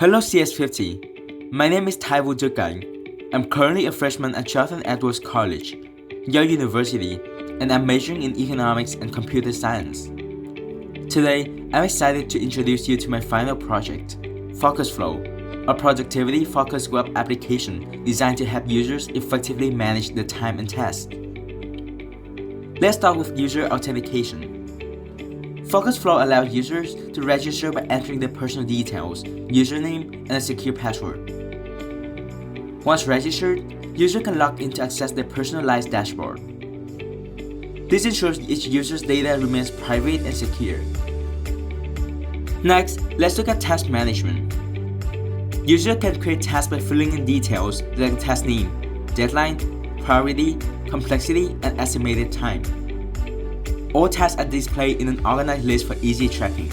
Hello CS50, my name is Duc Anh. I'm currently a freshman at Jonathan Edwards College, Yale University, and I'm majoring in economics and computer science. Today, I'm excited to introduce you to my final project, FocusFlow, a productivity-focused web application designed to help users effectively manage their time and tasks. Let's start with user authentication. FocusFlow allows users to register by entering their personal details, username, and a secure password. Once registered, users can log in to access their personalized dashboard. This ensures each user's data remains private and secure. Next, let's look at task management. Users can create tasks by filling in details like task name, deadline, priority, complexity, and estimated time. All tasks are displayed in an organized list for easy tracking.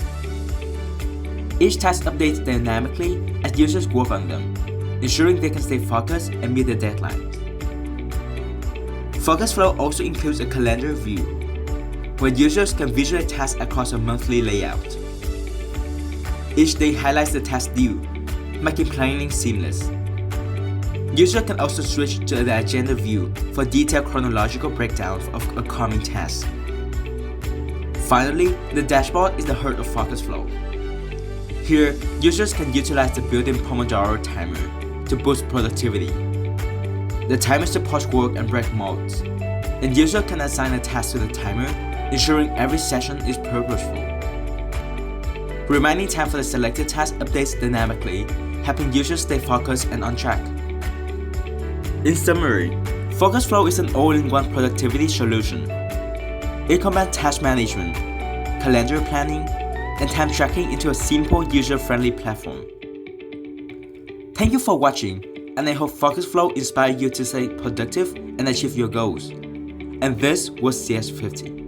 Each task updates dynamically as users work on them, ensuring they can stay focused and meet their deadlines. FocusFlow also includes a calendar view, where users can visualize tasks across a monthly layout. Each day highlights the task due, making planning seamless. Users can also switch to the agenda view for detailed chronological breakdown of upcoming tasks. Finally, the dashboard is the heart of FocusFlow. Here, users can utilize the built-in Pomodoro Timer to boost productivity. The timer supports work and break modes, and users can assign a task to the timer, ensuring every session is purposeful. Reminding time for the selected task updates dynamically, helping users stay focused and on track. In summary, FocusFlow is an all-in-one productivity solution. It combines task management, calendar planning, and time tracking into a simple, user-friendly platform. Thank you for watching, and I hope FocusFlow inspires you to stay productive and achieve your goals. And this was CS50.